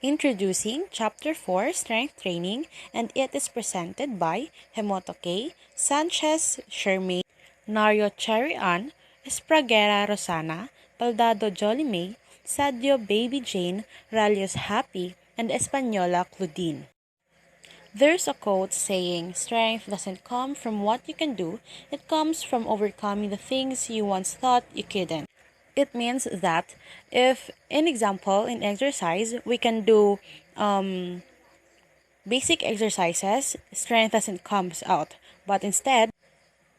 Introducing Chapter 4 Strength Training, and it is presented by Hemoto K, Sanchez Shermaine, Nario Cherian, Espragera Rosana, Baldado Jolimay, Sadio Baby Jane, Ralios Happy, and Española Claudine. There's a quote saying, strength doesn't come from what you can do, it comes from overcoming the things you once thought you couldn't. It means that if, in example, in exercise, we can do basic exercises, strength doesn't come out. But instead,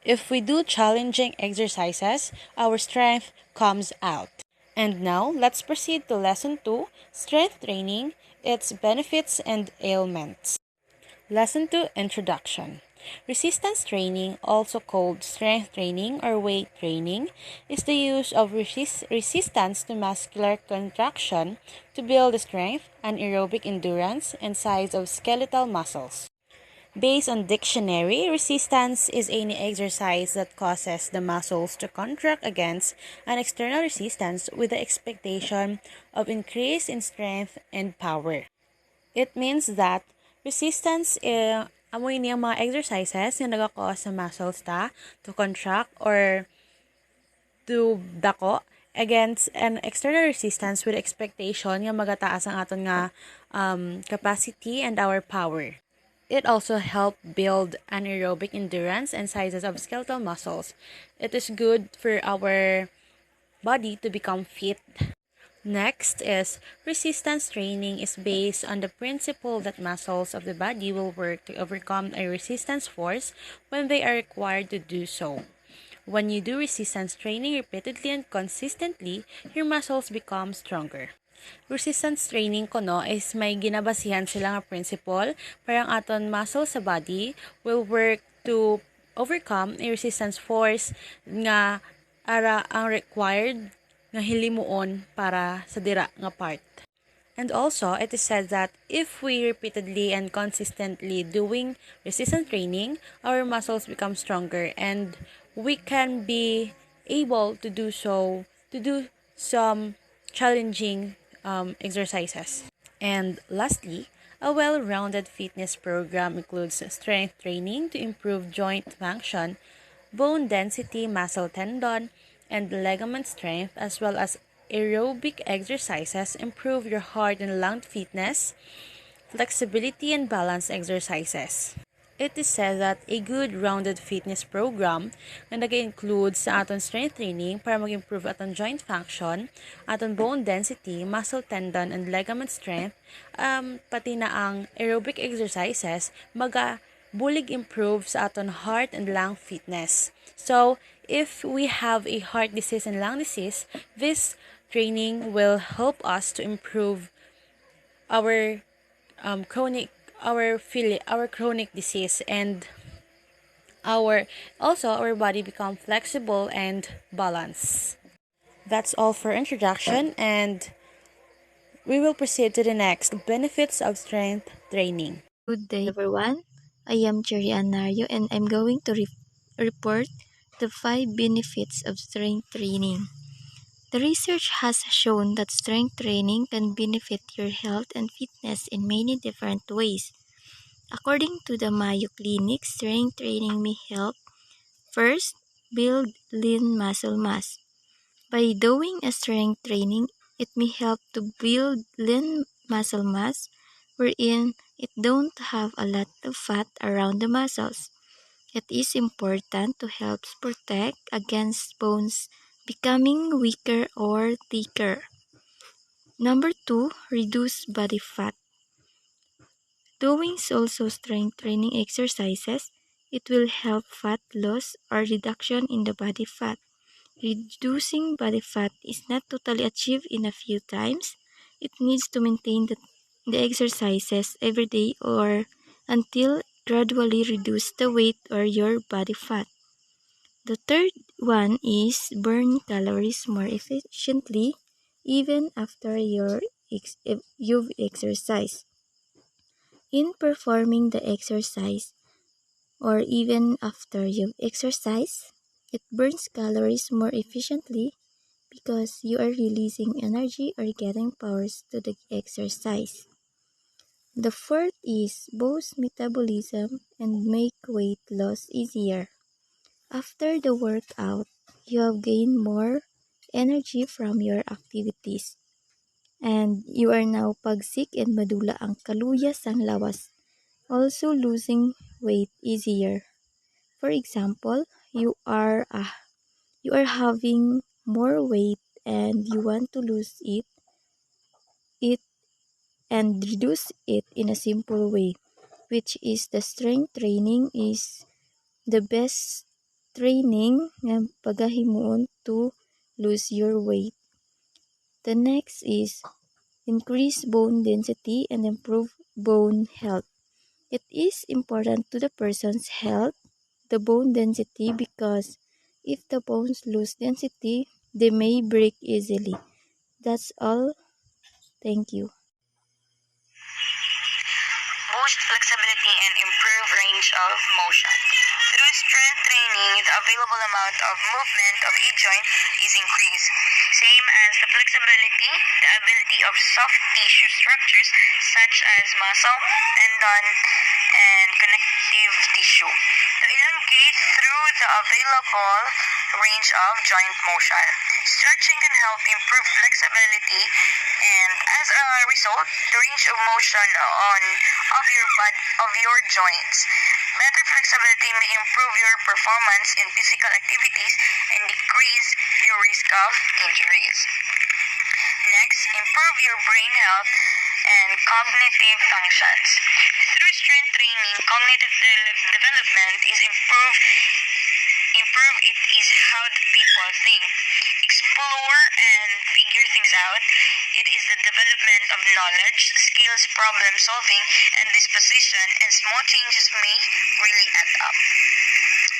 if we do challenging exercises, our strength comes out. And now, let's proceed to Lesson 2, Strength Training, its benefits and ailments. Lesson 2, Introduction. Resistance training, also called strength training or weight training, is the use of resistance to muscular contraction to build strength, anaerobic endurance, and size of skeletal muscles. Based on dictionary, resistance is any exercise that causes the muscles to contract against an external resistance with the expectation of increase in strength and power. It means that resistance amoy niyang mga exercises na nagakause sa muscles to contract or to dako against an external resistance with expectation nga magataas ang aton nga capacity and our power. It also helps build anaerobic endurance and sizes of skeletal muscles. It is good for our body to become fit. Next is resistance training is based on the principle that muscles of the body will work to overcome a resistance force when they are required to do so. When you do resistance training repeatedly and consistently, your muscles become stronger. Resistance training is may ginabasihan sila nga principle para ang aton muscle sa body will work to overcome a resistance force nga ara ang required nga hilimuon para sa dira nga part. And also, it is said that if we repeatedly and consistently doing resistance training, our muscles become stronger and we can be able to do some challenging exercises. And lastly, a well-rounded fitness program includes strength training to improve joint function, bone density, muscle tendon, and ligament strength, as well as aerobic exercises improve your heart and lung fitness, flexibility, and balance exercises. It is said that a good rounded fitness program na nag-include sa aton strength training para mag-improve aton joint function, aton bone density, muscle tendon, and ligament strength, pati na ang aerobic exercises, bulig improve sa aton heart and lung fitness. So, if we have a heart disease and lung disease, this training will help us to improve our chronic disease and our body become flexible and balanced. That's all for introduction, and we will proceed to the next benefits of strength training. Good day, everyone. I am Cherry Anario, and I'm going to report the 5 benefits of strength training. The research has shown that strength training can benefit your health and fitness in many different ways. According to the Mayo Clinic, strength training may help first build lean muscle mass. By doing a strength training, it may help to build lean muscle mass wherein it don't have a lot of fat around the muscles. It is important to help protect against bones becoming weaker or thicker. Number 2, reduce body fat. Doing also strength training exercises, it will help fat loss or reduction in the body fat. Reducing body fat is not totally achieved in a few times. It needs to maintain the exercises every day or until gradually reduce the weight or your body fat. The third one is burn calories more efficiently even after you've exercised. In performing the exercise or even after you've exercised, it burns calories more efficiently because you are releasing energy or getting powers to the exercise. The fourth is boost metabolism and make weight loss easier. After the workout, you have gained more energy from your activities. And you are now pagsik and madula ang kaluyas ang lawas. Also losing weight easier. For example, you are having more weight and you want to lose it and reduce it in a simple way, which is the strength training is the best training ng pagahimuon to lose your weight. The next is increase bone density and improve bone health. It is important to the person's health, the bone density, because if the bones lose density, they may break easily. That's all. Thank you. Boost flexibility and improve range of motion. Through strength training, the available amount of movement of each joint is increased. Same as the flexibility, the ability of soft tissue structures such as muscle, tendon, and connective tissue to elongate through the available range of joint motion. Stretching can help improve flexibility and as a result, the range of motion of your joints. Better flexibility may improve your performance in physical activities and decrease your risk of injuries. Next, improve your brain health and cognitive functions. Through strength training, cognitive development is improved. It is how the people think, explore, and figure things out. It is the development of knowledge, skills, problem solving, and disposition, and small changes may really add up.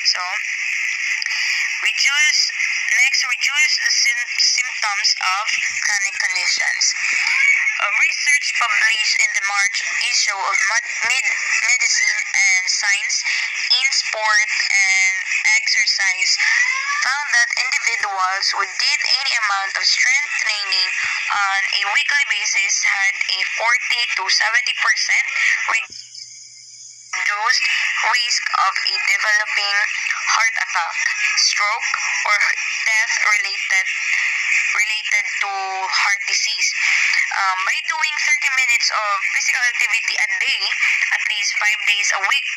So, reduce the symptoms of chronic conditions. Research published in the March issue of Medicine and Science in Sport and Exercise found that individuals who did any amount of strength training on a weekly basis had a 40 to 70% reduced risk of a developing heart attack, stroke, or death related to heart disease. By doing 30 minutes of physical activity a day, at least 5 days a week,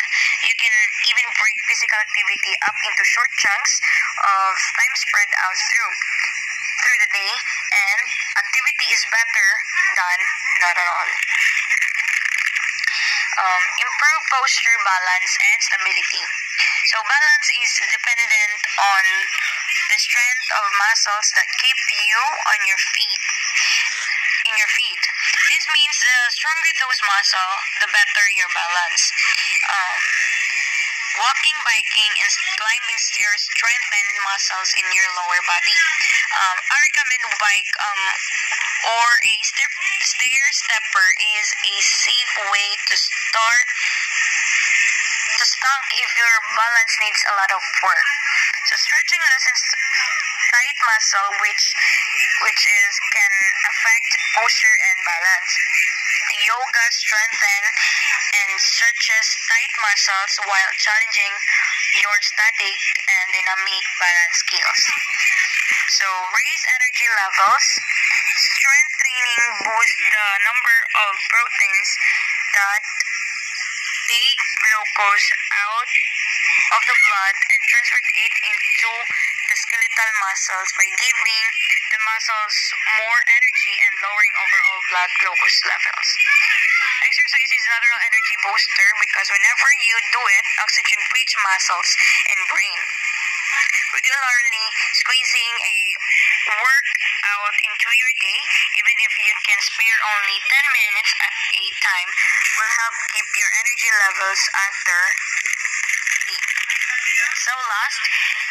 you can even break physical activity up into short chunks of time spread out through the day, and activity is better than not at all. Improve posture, balance, and stability. So balance is dependent on the strength of muscles that keep you on your feet. This means the stronger those muscles, the better your balance. Walking, biking, and climbing stairs strengthen muscles in your lower body. I recommend bike or a stair stepper is a safe way to start to stunk if your balance needs a lot of work. So stretching loosens tight muscle which can affect posture and balance. Yoga strengthens and stretches tight muscles while challenging your static and dynamic balance skills. So raise energy levels. Strength training boosts the number of proteins that take glucose out of the blood and transfer it into the skeletal muscles by giving the muscles more energy and lowering overall blood glucose levels. Exercise is a natural energy booster because whenever you do it, oxygen reaches muscles and brain. Regularly squeezing a workout into your day, even if you can spare only 10 minutes at a time, will help keep your energy levels after peak. So last,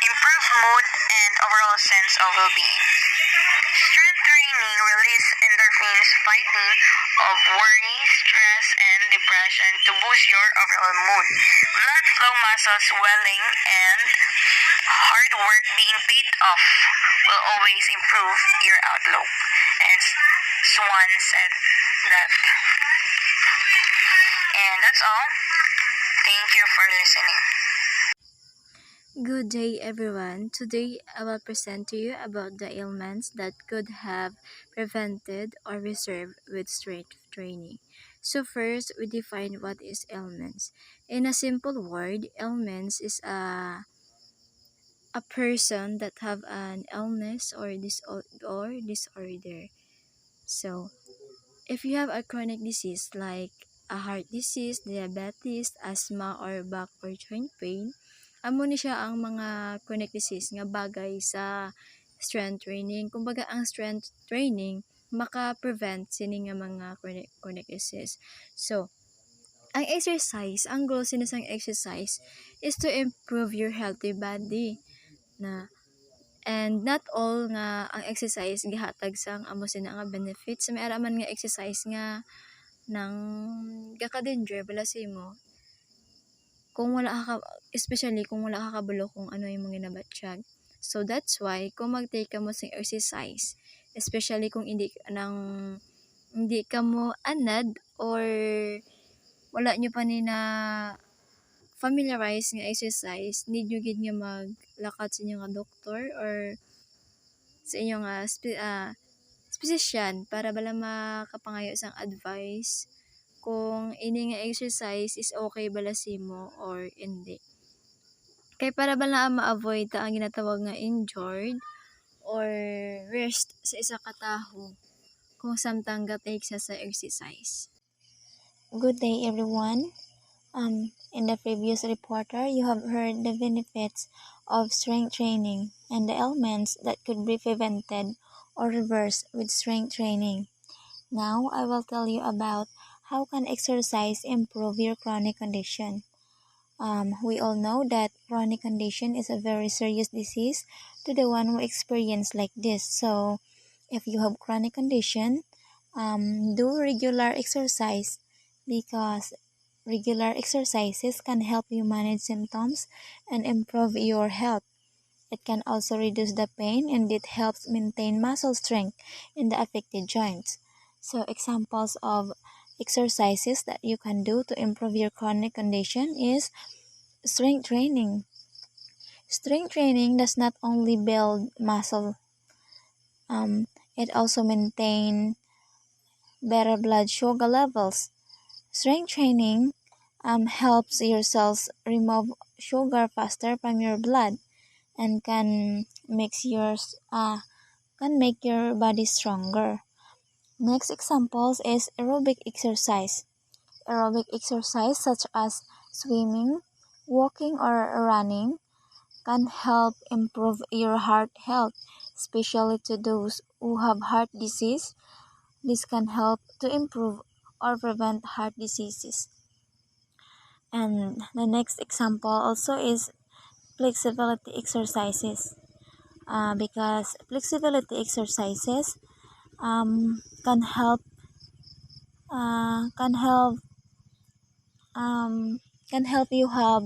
improve mood and overall sense of well-being. Strength training release endorphins fighting of worry, stress, and depression to boost your overall mood. Blood flow, muscle swelling, and hard work being paid off will always improve your outlook. And Swan said that. And that's all. Thank you for listening. Good day, everyone. Today, I will present to you about the ailments that could have prevented or reserved with strength training. So first, we define what is ailments. In a simple word, ailments is a person that have an illness or disorder. So, if you have a chronic disease like a heart disease, diabetes, asthma, or back or joint pain, amo ni siya ang mga chronic disease nga bagay sa strength training. Kumbaga, ang strength training maka-prevent sini nga mga chronic disease. So, ang exercise, ang goal sini sang exercise is to improve your healthy body na. And not all nga ang exercise gihatag sang amo sina nga benefits. May ara man nga exercise nga nang gaka-danger bala mo. Kung wala ka, especially kung wala ka kabalo kung ano yung mga ginabatsyag. So that's why kung mag-take ka mo sing exercise, especially kung hindi ka mo anad or wala nyo pa ni na familiarize nga exercise, need nyo gid nga maglakad sa inyo nga doktor or sa inyong physician para bala makapangayo sang advice kung ini nga exercise is okay bala mo or hindi. Kay para bala ma-avoid ta ang ginatawag nga injured or rest sa isa ka taho kung samtang ga-take sa exercise. Good day, everyone. In the previous reporter, you have heard the benefits of strength training and the ailments that could be prevented or reversed with strength training. Now, I will tell you about how can exercise improve your chronic condition. We all know that chronic condition is a very serious disease to the one who experience like this. So, if you have chronic condition, do regular exercise because regular exercises can help you manage symptoms and improve your health. It can also reduce the pain and it helps maintain muscle strength in the affected joints. So examples of exercises that you can do to improve your chronic condition is strength training. Strength training does not only build muscle, it also maintain better blood sugar levels. Strength training helps your cells remove sugar faster from your blood and can make your body stronger. Next examples is aerobic exercise. Aerobic exercise such as swimming, walking, or running can help improve your heart health, especially to those who have heart disease. This can help to improve or prevent heart diseases. And the next example also is flexibility exercises. Because flexibility exercises can help you have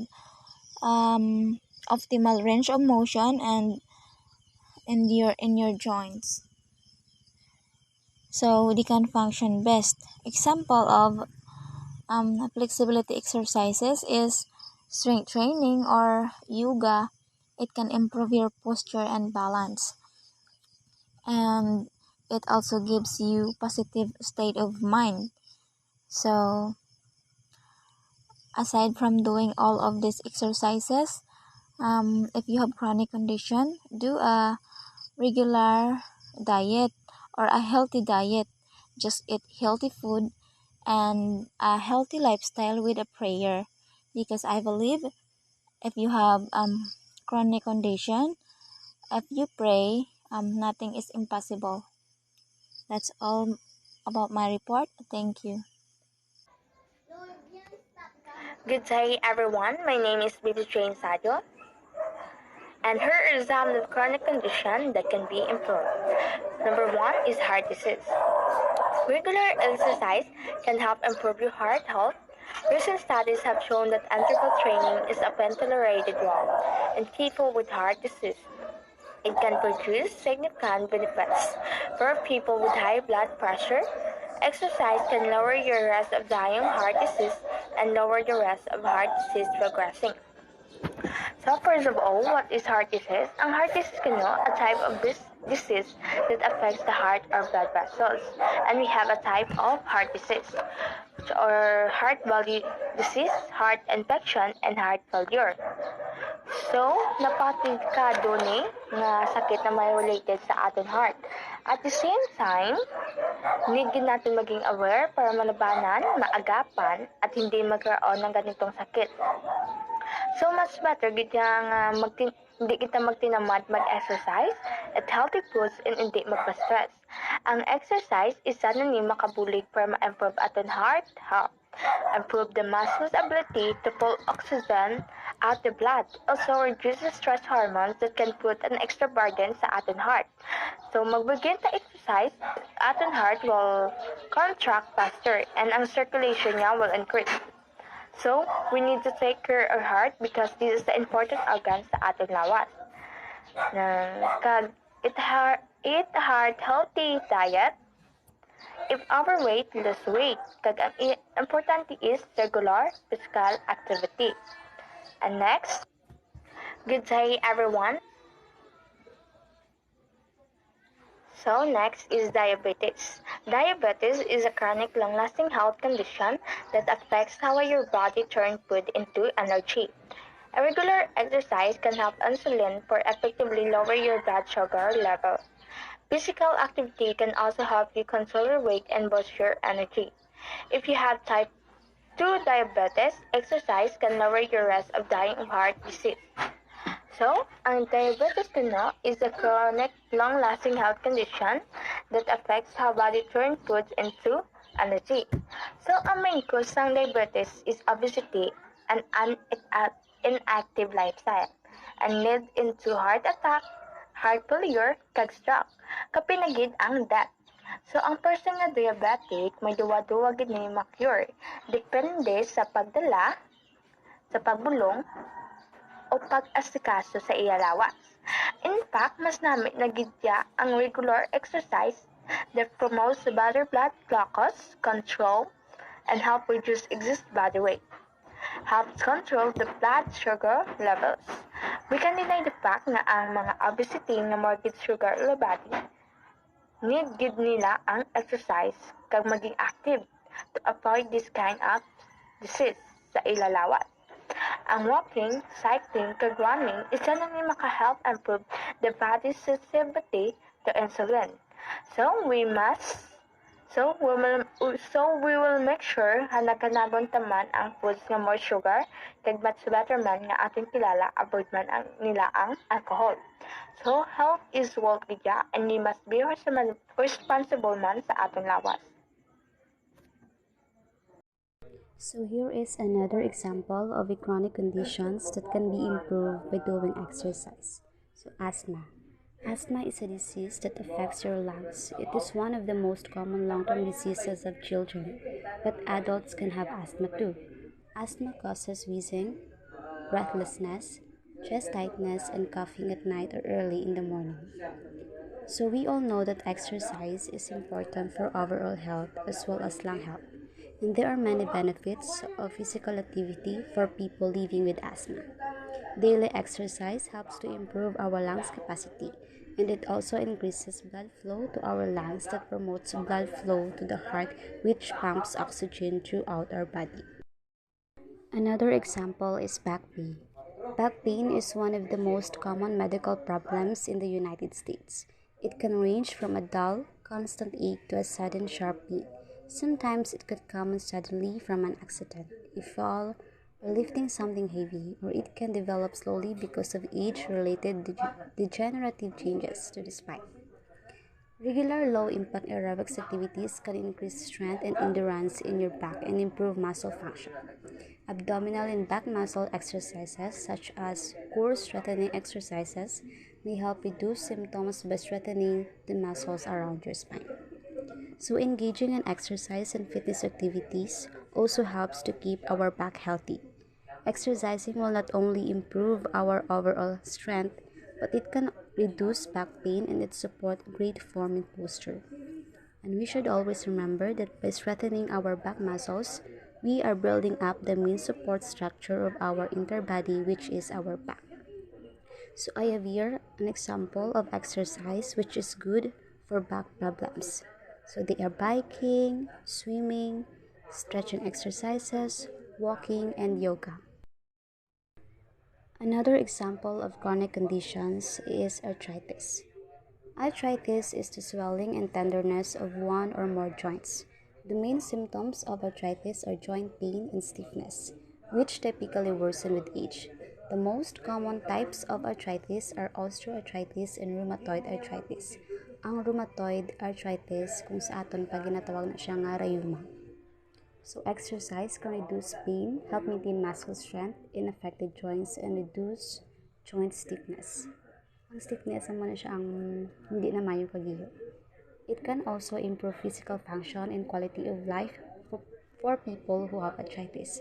optimal range of motion and in your joints, so they can function best. Example of flexibility exercises is strength training or yoga. It can improve your posture and balance, and it also gives you positive state of mind. So aside from doing all of these exercises, if you have chronic condition, do a regular diet or a healthy diet. Just eat healthy food and a healthy lifestyle with a prayer, because I believe if you have chronic condition, if you pray, nothing is impossible. That's all about my report. Thank you. Good day, everyone. My name is Baby Jane Sadio, and here is some chronic condition that can be improved. Number one is heart disease. Regular exercise can help improve your heart health. Recent studies have shown that interval training is often tolerated well in people with heart disease. It can produce significant benefits for people with high blood pressure. Exercise can lower your risk of dying of heart disease and lower the risk of heart disease progressing. So first of all, what is heart disease? Ang heart disease a type of this disease that affects the heart or blood vessels. And we have a type of heart disease or heart valve disease, heart infection, and heart failure. So, napatigkado ni nga sakit na may related sa ating heart. At the same time, need natin maging aware para malabanan, maagapan, at hindi magkaroon ng ganitong sakit. So, mas better hindi kita magtinamad mag-exercise at healthy foods and hindi magpa-stress. Ang exercise isa na ni makabulig para ma-improve ating heart health, improve the muscles' ability to pull oxygen out the blood, also reduces stress hormones that can put an extra burden sa ating heart. So, magbigyan ta exercise, ating heart will contract faster and ang circulation niya will increase. So, we need to take care of our heart because this is the important organ sa ating lawas. Eat a heart healthy diet. If overweight, lose weight. Kag ang importante is regular physical activity. And next, good day everyone. So next is diabetes. Diabetes is a chronic long-lasting health condition that affects how your body turns food into energy. A regular exercise can help insulin for effectively lower your blood sugar level. Physical activity can also help you control your weight and boost your energy. If you have type 2 diabetes, exercise can lower your risk of dying of heart disease. So, ang diabetes is a chronic, long-lasting health condition that affects how body turns foods into energy. So, ang main cause ng diabetes is obesity and an inactive lifestyle and lead into heart attack, heart failure, kag stroke, kapinagid ang death. So, ang person nga diabetic, may duwa-duwa gid ni ma-cure. Depende sa pagdala, sa pagbulong, o pag-asikaso sa iyalawas. In fact, mas namin nagidya ang regular exercise that promotes the better blood glucose control and help reduce excess body weight. Helps control the blood sugar levels. We can deny the fact na ang mga obesity na morbid sugar in the body need gid nila ang exercise kag maging active to avoid this kind of disease sa ilalawat. Ang walking, cycling, kag running isa na ni maka-help improve the body's sensitivity to insulin. So we will make sure na nakanabon taman ang foods nga more sugar kag much better man nga ating kilala avoid man nila ang alcohol. So, health is wealth gidya and we must be responsible man sa atong lawas. So here is another example of a chronic conditions that can be improved by doing exercise. So asthma. Asthma is a disease that affects your lungs. It is one of the most common long-term diseases of children, but adults can have asthma too. Asthma causes wheezing, breathlessness, chest tightness, and coughing at night or early in the morning. So we all know that exercise is important for overall health as well as lung health. And there are many benefits of physical activity for people living with asthma. Daily exercise helps to improve our lungs capacity, and it also increases blood flow to our lungs that promotes blood flow to the heart, which pumps oxygen throughout our body. Another example is back pain. Back pain is one of the most common medical problems in the United States. It can range from a dull, constant ache to a sudden sharp pain. Sometimes it could come suddenly from an accident, a fall, or lifting something heavy, or it can develop slowly because of age-related degenerative changes to the spine. Regular low-impact aerobics activities can increase strength and endurance in your back and improve muscle function. Abdominal and back muscle exercises such as core strengthening exercises may help reduce symptoms by strengthening the muscles around your spine. So engaging in exercise and fitness activities also helps to keep our back healthy. Exercising will not only improve our overall strength, but it can reduce back pain and it support great form and posture. And we should always remember that by strengthening our back muscles, we are building up the main support structure of our interbody, which is our back. So I have here an example of exercise which is good for back problems. So they are biking, swimming, stretching exercises, walking, and yoga. Another example of chronic conditions is arthritis. Arthritis is the swelling and tenderness of one or more joints. The main symptoms of arthritis are joint pain and stiffness, which typically worsen with age. The most common types of arthritis are osteoarthritis and rheumatoid arthritis. Ang rheumatoid arthritis, kung sa aton pag ginatawag na siya nga rheuma. So exercise can reduce pain, help maintain muscle strength in affected joints, and reduce joint stiffness. Ang stiffness naman na siya ang hindi na mayo kagiyo. It can also improve physical function and quality of life for people who have arthritis.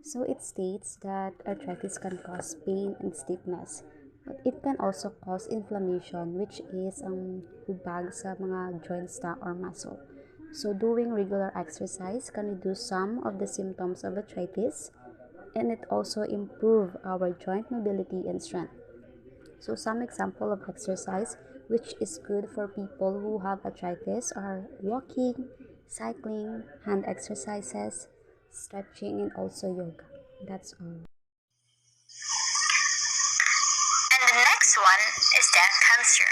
So it states that arthritis can cause pain and stiffness, but it can also cause inflammation, which is ang hubag sa mga joints na or muscle. So doing regular exercise can reduce some of the symptoms of arthritis, and it also improve our joint mobility and strength. So some example of exercise which is good for people who have arthritis are walking, cycling, hand exercises, stretching, and also yoga. That's all. And the next one is that cancer.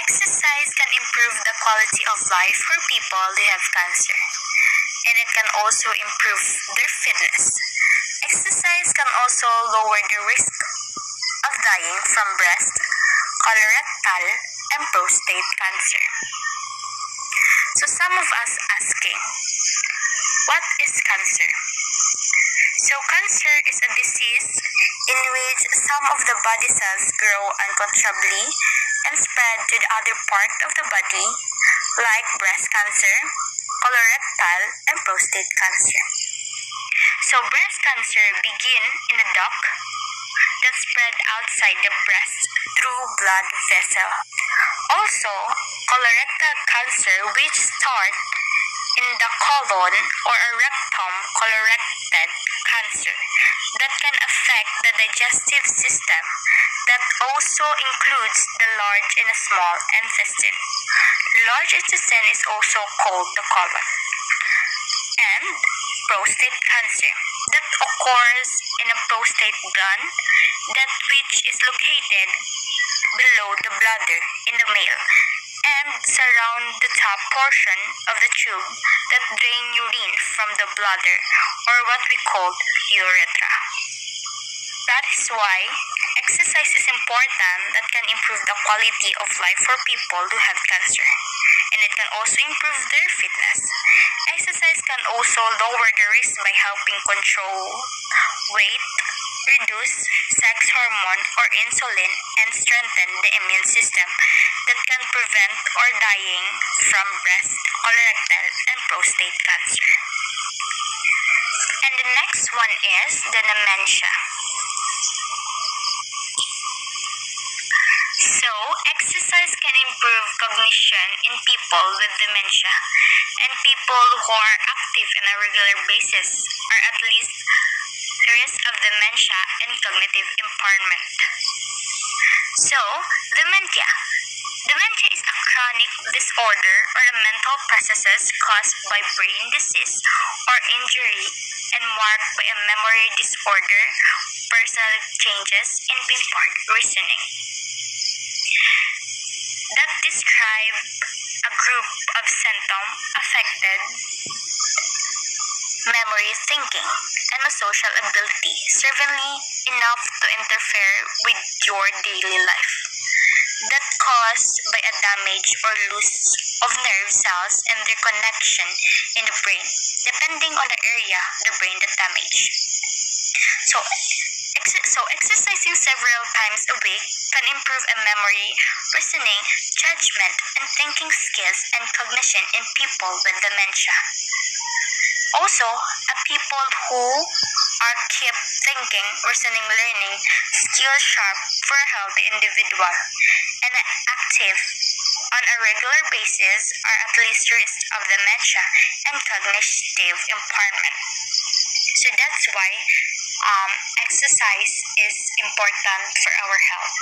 Exercise can improve the quality of life for people who have cancer, and it can also improve their fitness. Exercise can also lower the risk of dying from breast, colorectal, and prostate cancer. So some of us asking, what is cancer? So cancer is a disease in which some of the body cells grow uncontrollably and spread to the other part of the body, like breast cancer, colorectal, and prostate cancer. So breast cancer begin in the duct that spread outside the breast through blood vessel. Also, colorectal cancer which start in the colon or a rectum colorectal cancer that can affect the digestive system that also includes the large and the small intestine. Large intestine is also called the colon. And prostate cancer that occurs in a prostate gland that which is located below the bladder in the male and surround the top portion of the tube that drain urine from the bladder or what we call urethra. That is why exercise is important that can improve the quality of life for people who have cancer, and it can also improve their fitness. Exercise can also lower the risk by helping control weight, reduce sex hormone or insulin, and strengthen the immune system that can prevent or dying from breast, colorectal, and prostate cancer. And the next one is the dementia. So, exercise can improve cognition in people with dementia, and people who are active on a regular basis are at least risk of dementia and cognitive impairment. So, dementia. Dementia is a chronic disorder or a mental processes caused by brain disease or injury and marked by a memory disorder, personality changes, and impaired reasoning. That describe a group of symptoms affected memory, thinking, and a social ability, certainly enough to interfere with your daily life. That caused by a damage or loss of nerve cells and their connection in the brain, depending on the area the brain that damaged. So exercising several times a week can improve a memory, reasoning, judgment, and thinking skills and cognition in people with dementia. Also, people who are keep thinking, reasoning, learning, skill sharp for a healthy individual, and active on a regular basis are at least risk of dementia and cognitive impairment. So that's why exercise is important for our health.